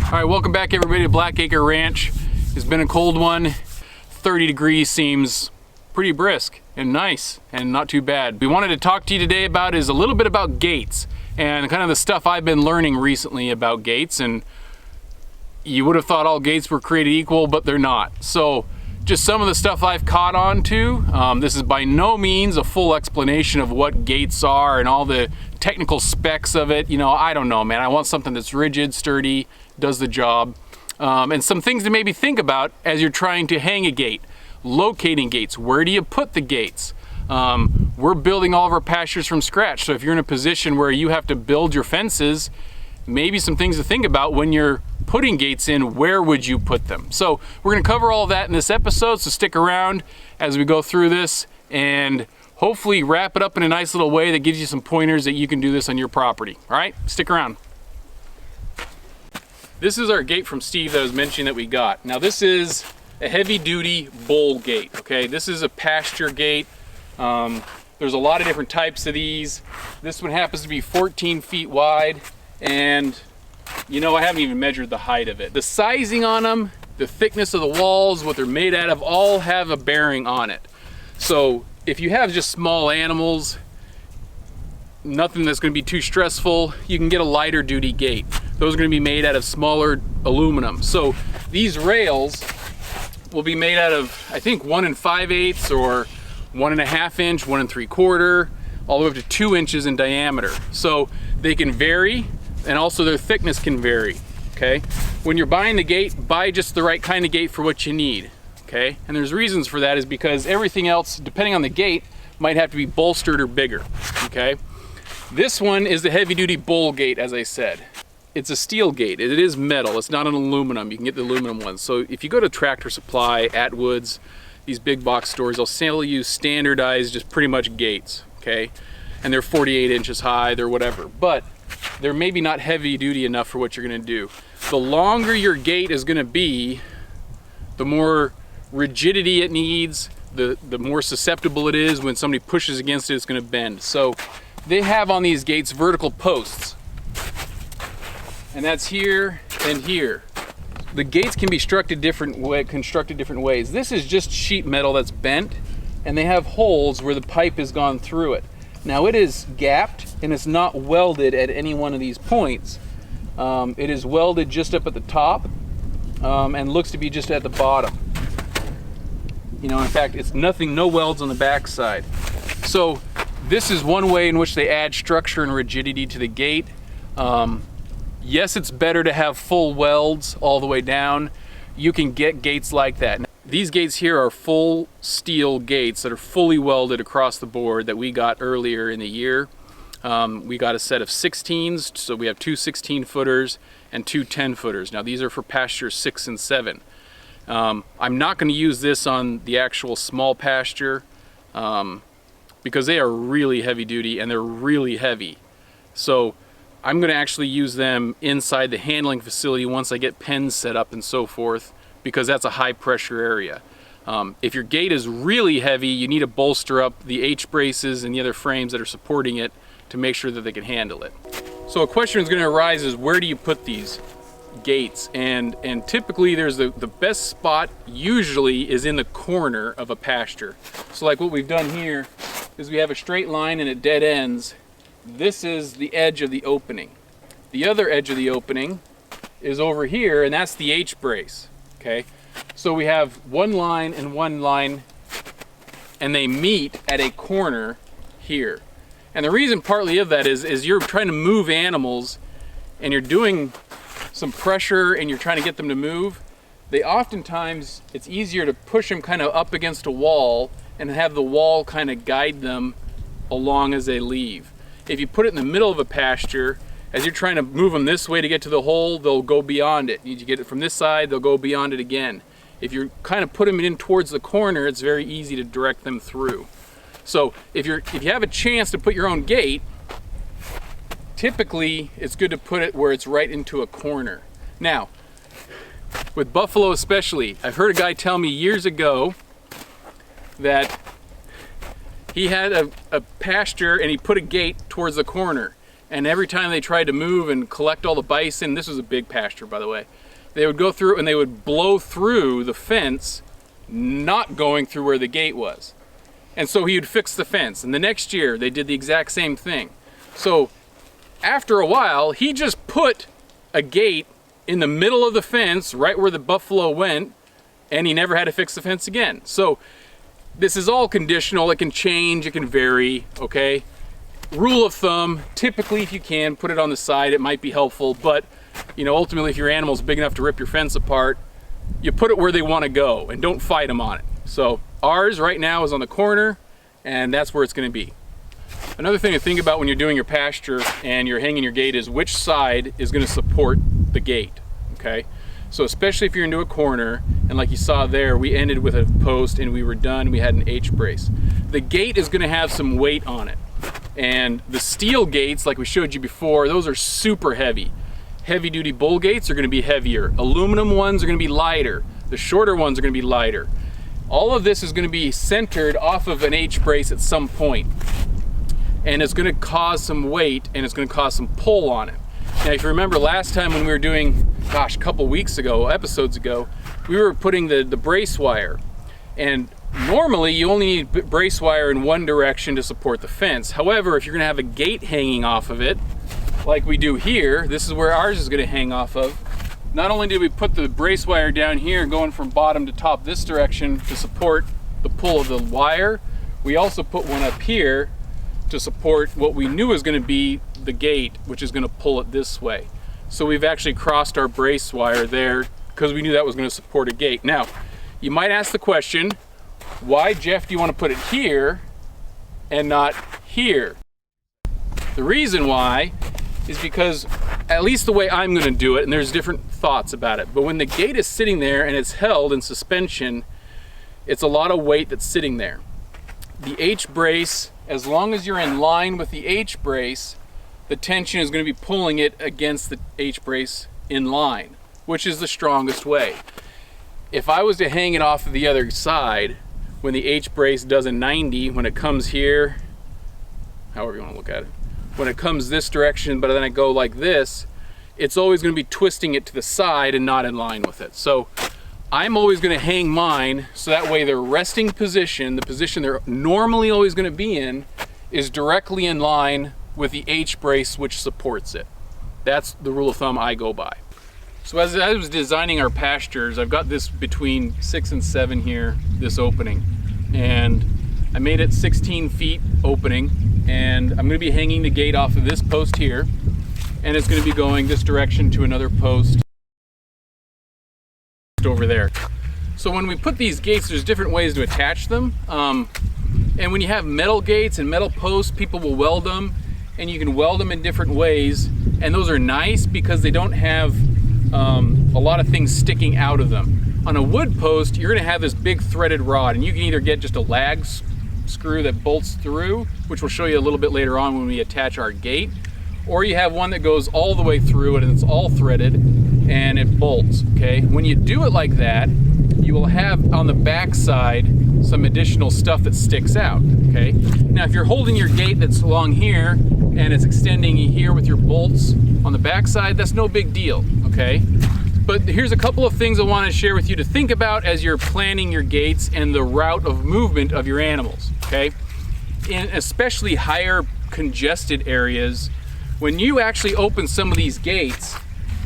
All right, welcome back everybody to Blackacre Ranch. It's been a cold one. 30 degrees seems pretty brisk and nice and not too bad. We wanted to talk to you today about is a little bit about gates and kind of the stuff I've been learning recently about gates. And you would have thought all gates were created equal, but they're not. So just some of the stuff I've caught on to. This is by no means a full explanation of what gates are and all the technical specs of it. You know, I don't know, man. I want something that's rigid, sturdy, does the job. And some things to maybe think about as you're trying to hang a gate. Locating gates. Where do you put the gates? We're building all of our pastures from scratch. So if you're in a position where you have to build your fences, maybe some things to think about when you're putting gates in, where would you put them? So we're going to cover all that in this episode, so stick around as we go through this and hopefully wrap it up in a nice little way that gives you some pointers that you can do this on your property. All right, stick around. This is our gate from Steve that I was mentioning that we got. Now this is a heavy duty bull gate, okay? This is a pasture gate. There's a lot of different types of these. This one happens to be 14 feet wide, and you know, I haven't even measured the height of it. The sizing on them, the thickness of the walls, what they're made out of, all have a bearing on it. So if you have just small animals, nothing that's going to be too stressful, you can get a lighter duty gate. Those are going to be made out of smaller aluminum. So these rails will be made out of, I think, 1 5/8 or 1.5 inch, 1 3/4, all the way up to 2 inches in diameter. So they can vary, and also their thickness can vary, okay? When you're buying the gate, buy just the right kind of gate for what you need, okay? And there's reasons for that is because everything else, depending on the gate, might have to be bolstered or bigger, okay? This one is the heavy duty bull gate, as I said. It's a steel gate. It is metal. It's not an aluminum. You can get the aluminum ones. So if you go to Tractor Supply, Atwood's, these big box stores, they'll sell you standardized, just pretty much gates, okay? And they're 48 inches high, they're whatever. But they're maybe not heavy duty enough for what you're gonna do. The longer your gate is gonna be, the more rigidity it needs, the more susceptible it is. When somebody pushes against it, it's gonna bend. So they have on these gates vertical posts. And that's here and here. The gates can be constructed different ways. This is just sheet metal that's bent, and they have holes where the pipe has gone through it. Now it is gapped and it's not welded at any one of these points. It is welded just up at the top and looks to be just at the bottom. You know, in fact, it's nothing, no welds on the back side. So this is one way in which they add structure and rigidity to the gate. Yes, it's better to have full welds all the way down. You can get gates like that. These gates here are full steel gates that are fully welded across the board that we got earlier in the year. We got a set of 16s, so we have 2 16-footers and 2 10-footers. Now these are for pasture 6 and 7. I'm not going to use this on the actual small pasture because they are really heavy duty and they're really heavy. So I'm going to actually use them inside the handling facility once I get pens set up and so forth, because that's a high pressure area. If your gate is really heavy, you need to bolster up the H-braces and the other frames that are supporting it to make sure that they can handle it. So a question is going to arise is, where do you put these gates? And typically there's the best spot usually is in the corner of a pasture. So like what we've done here is we have a straight line and it dead ends. This is the edge of the opening. The other edge of the opening is over here, and that's the H-brace, okay? So we have one line and one line, and they meet at a corner here. And the reason partly of that is you're trying to move animals, and you're doing some pressure, and you're trying to get them to move. They oftentimes, it's easier to push them kind of up against a wall and have the wall kind of guide them along as they leave. If you put it in the middle of a pasture, as you're trying to move them this way to get to the hole, they'll go beyond it. You get it from this side, they'll go beyond it again. If you kind of put them in towards the corner, it's very easy to direct them through. So if you have a chance to put your own gate, typically it's good to put it where it's right into a corner. Now, with buffalo especially, I've heard a guy tell me years ago that he had a pasture and he put a gate towards the corner. and every time they tried to move and collect all the bison, this was a big pasture by the way, they would go through and they would blow through the fence, not going through where the gate was. And so he would fix the fence, and the next year they did the exact same thing. So after a while, he just put a gate in the middle of the fence, right where the buffalo went, and he never had to fix the fence again. So this is all conditional. It can change, it can vary, okay? Rule of thumb, typically if you can, put it on the side, it might be helpful, but you know, ultimately if your animal's big enough to rip your fence apart, you put it where they want to go and don't fight them on it. So ours right now is on the corner, and that's where it's going to be. Another thing to think about when you're doing your pasture and you're hanging your gate is which side is going to support the gate, okay? So especially if you're into a corner, and like you saw there, we ended with a post and we were done, we had an H brace. The gate is going to have some weight on it. And the steel gates, like we showed you before, those are super heavy. Heavy duty bull gates are going to be heavier. Aluminum ones are going to be lighter. The shorter ones are going to be lighter. All of this is going to be centered off of an H brace at some point. And it's going to cause some weight and it's going to cause some pull on it. Now if you remember last time when we were doing, gosh, a couple weeks ago, episodes ago, we were putting the brace wire. And normally you only need brace wire in one direction to support the fence. However, if you're going to have a gate hanging off of it, like we do here, this is where ours is going to hang off of. Not only did we put the brace wire down here going from bottom to top this direction to support the pull of the wire, we also put one up here to support what we knew was going to be the gate, which is going to pull it this way. So we've actually crossed our brace wire there because we knew that was going to support a gate. Now, you might ask the question, why, Jeff, do you want to put it here and not here? The reason why is because, at least the way I'm going to do it, and there's different thoughts about it, but when the gate is sitting there and it's held in suspension, it's a lot of weight that's sitting there. The H brace, as long as you're in line with the H brace, the tension is going to be pulling it against the H brace in line, which is the strongest way. If I was to hang it off of the other side, when the H brace does a 90, when it comes here, however you want to look at it, when it comes this direction, but then I go like this, it's always going to be twisting it to the side and not in line with it. So I'm always going to hang mine so that way their resting position, the position they're normally always going to be in, is directly in line with the H brace which supports it. That's the rule of thumb I go by. So as I was designing our pastures, I've got this between 6 and 7 here, this opening. And I made it 16 feet opening, and I'm going to be hanging the gate off of this post here, and it's going to be going this direction to another post over there. So when we put these gates, there's different ways to attach them. And when you have metal gates and metal posts, people will weld them, and you can weld them in different ways. And those are nice because they don't have a lot of things sticking out of them. On a wood post, you're going to have this big threaded rod, and you can either get just a lag screw that bolts through, which we'll show you a little bit later on when we attach our gate, or you have one that goes all the way through it and it's all threaded and it bolts, okay? When you do it like that, you will have on the back side some additional stuff that sticks out, okay? Now if you're holding your gate that's along here and it's extending here with your bolts on the back side, that's no big deal, okay? But here's a couple of things I want to share with you to think about as you're planning your gates and the route of movement of your animals, okay? In especially higher congested areas, when you actually open some of these gates,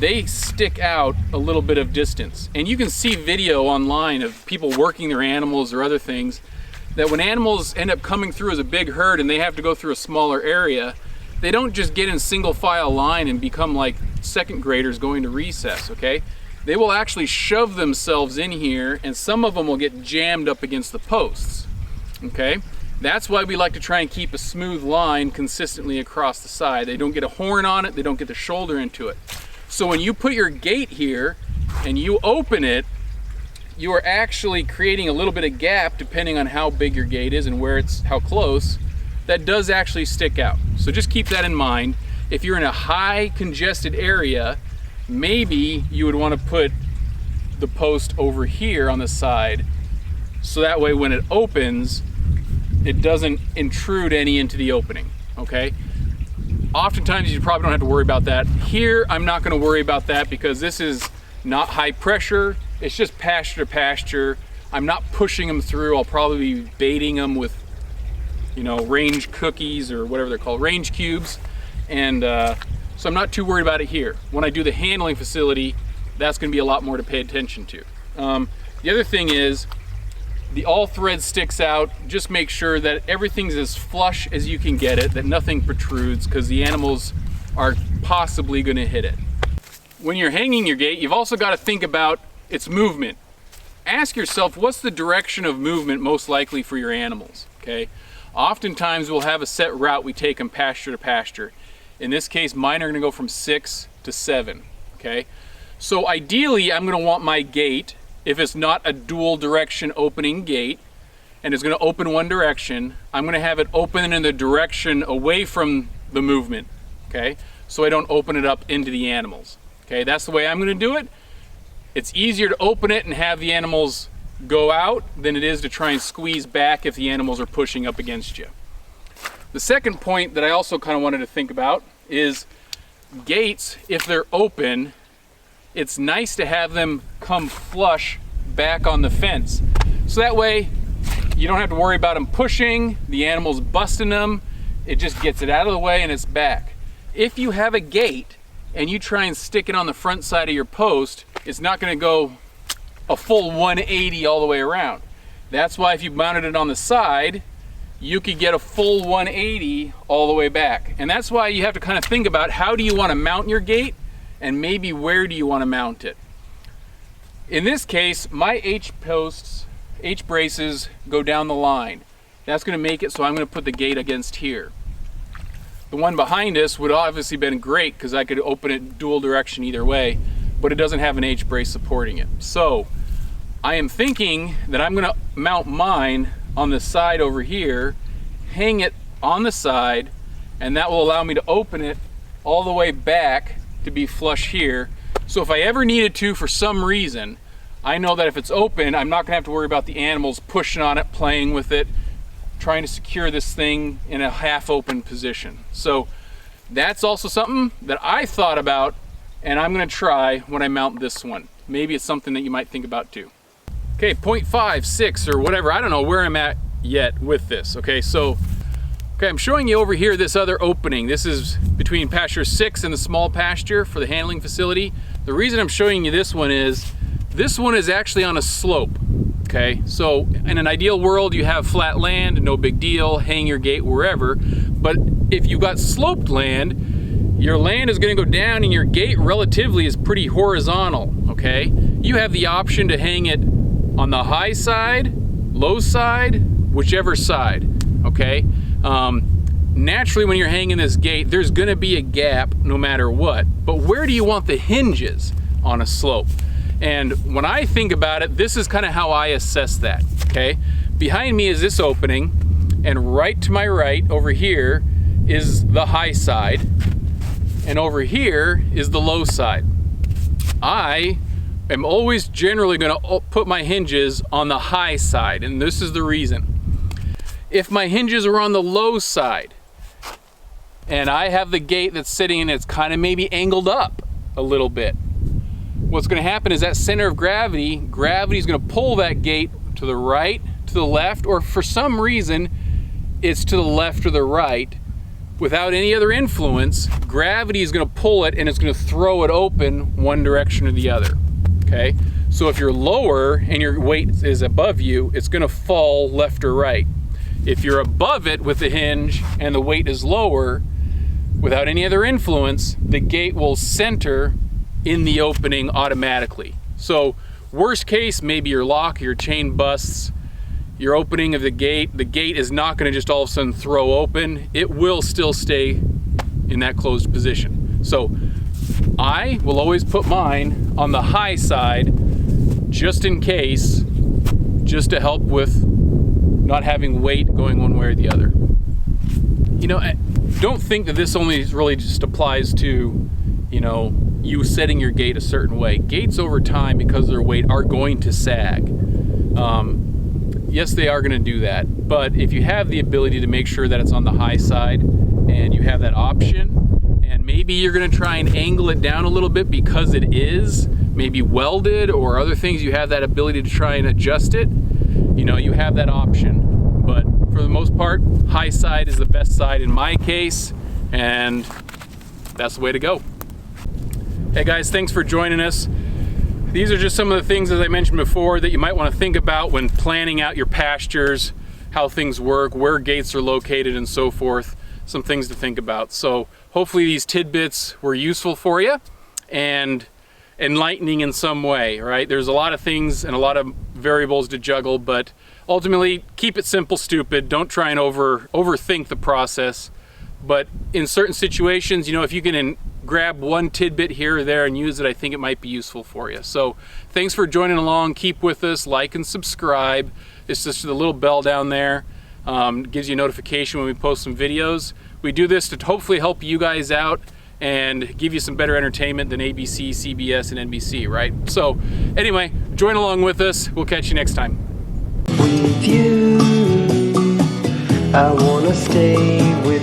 they stick out a little bit of distance. And you can see video online of people working their animals or other things, that when animals end up coming through as a big herd and they have to go through a smaller area, they don't just get in single file line and become like second graders going to recess, okay? They will actually shove themselves in here, and some of them will get jammed up against the posts, okay? That's why we like to try and keep a smooth line consistently across the side. They don't get a horn on it, they don't get the shoulder into it. So when you put your gate here and you open it, you are actually creating a little bit of gap depending on how big your gate is and where it's, how close, that does actually stick out. So just keep that in mind. If you're in a high congested area, maybe you would want to put the post over here on the side, so that way when it opens, it doesn't intrude any into the opening, okay? oftentimes you probably don't have to worry about that. Here, I'm not gonna worry about that because this is not high pressure. It's just pasture to pasture. I'm not pushing them through. I'll probably be baiting them with, you know, range cookies or whatever they're called, range cubes. And so I'm not too worried about it here. When I do the handling facility, that's gonna be a lot more to pay attention to. The other thing is, the all thread sticks out. Just make sure that everything's as flush as you can get it, that nothing protrudes, because the animals are possibly gonna hit it. When you're hanging your gate, you've also got to think about its movement. Ask yourself, what's the direction of movement most likely for your animals, okay? Oftentimes we'll have a set route we take them pasture to pasture. In this case, mine are gonna go from 6 to 7, okay? So ideally, I'm gonna want my gate, if it's not a dual direction opening gate, and it's gonna open one direction, I'm gonna have it open in the direction away from the movement, okay? So I don't open it up into the animals, okay? That's the way I'm gonna do it. It's easier to open it and have the animals go out than it is to try and squeeze back if the animals are pushing up against you. The second point that I also kind of wanted to think about is gates, if they're open, it's nice to have them come flush back on the fence. So that way you don't have to worry about them pushing, the animals busting them, it just gets it out of the way and it's back. If you have a gate and you try and stick it on the front side of your post, it's not gonna go a full 180 all the way around. That's why if you mounted it on the side, you could get a full 180 all the way back. And that's why you have to kind of think about, how do you want to mount your gate, and maybe where do you want to mount it. In this case, my H-posts, H-braces go down the line. That's going to make it so I'm going to put the gate against here. The one behind us would obviously been great because I could open it dual direction either way, but it doesn't have an H-brace supporting it. So I am thinking that I'm going to mount mine on the side over here, hang it on the side, and that will allow me to open it all the way back to be flush here. So if I ever needed to, for some reason, I know that if it's open, I'm not gonna have to worry about the animals pushing on it, playing with it, trying to secure this thing in a half open position. So that's also something that I thought about, and I'm gonna try when I mount this one. Maybe it's something that you might think about too. Okay, 0.5, 6, or whatever, I don't know where I'm at yet with this. Okay, so I'm showing you over here this other opening. This is between pasture 6 and the small pasture for the handling facility. The reason I'm showing you this one is actually on a slope. Okay, so in an ideal world, you have flat land, no big deal, hang your gate wherever. But if you've got sloped land, your land is going to go down and your gate relatively is pretty horizontal. Okay, you have the option to hang it on the high side, low side, whichever side. Okay. Naturally, when you're hanging this gate, there's gonna be a gap no matter what, but where do you want the hinges on a slope? And when I think about it, this is kind of how I assess that, okay? Behind me is this opening, and right to my right over here is the high side, and over here is the low side. I am always generally gonna put my hinges on the high side, and this is the reason. If my hinges are on the low side and I have the gate that's sitting and it's kind of maybe angled up a little bit, what's going to happen is that center of gravity is going to pull that gate to the right, to the left, or for some reason it's to the left or the right. Without any other influence, gravity is going to pull it and it's going to throw it open one direction or the other. Okay, so if you're lower and your weight is above you, it's going to fall left or right. If you're above it with the hinge and the weight is lower, without any other influence, the gate will center in the opening automatically. So worst case, maybe your lock, your chain busts, your opening of the gate is not going to just all of a sudden throw open. It will still stay in that closed position. So I will always put mine on the high side just in case, just to help with not having weight going one way or the other. You know, don't think that this only really just applies to, you know, you setting your gate a certain way. Gates over time, because of their weight, are going to sag. Yes, they are going to do that, but if you have the ability to make sure that it's on the high side and you have that option, and maybe you're gonna try and angle it down a little bit because it is maybe welded or other things, you have that ability to try and adjust it, you know, you have that option. But for the most part, high side is the best side in my case, and that's the way to go. Hey guys, thanks for joining us. These are just some of the things, as I mentioned before, that you might want to think about when planning out your pastures, how things work, where gates are located, and so forth. Some things to think about. So hopefully these tidbits were useful for you and enlightening in some way, right? There's a lot of things and a lot of variables to juggle, but ultimately keep it simple, stupid. Don't try and overthink the process. But in certain situations, you know, if you can grab one tidbit here or there and use it, I think it might be useful for you. So thanks for joining along. Keep with us, like and subscribe. It's just the little bell down there. Gives you a notification when we post some videos. We do this to hopefully help you guys out and give you some better entertainment than ABC, CBS, and NBC, right? So anyway, join along with us. We'll catch you next time. With you, I wanna stay with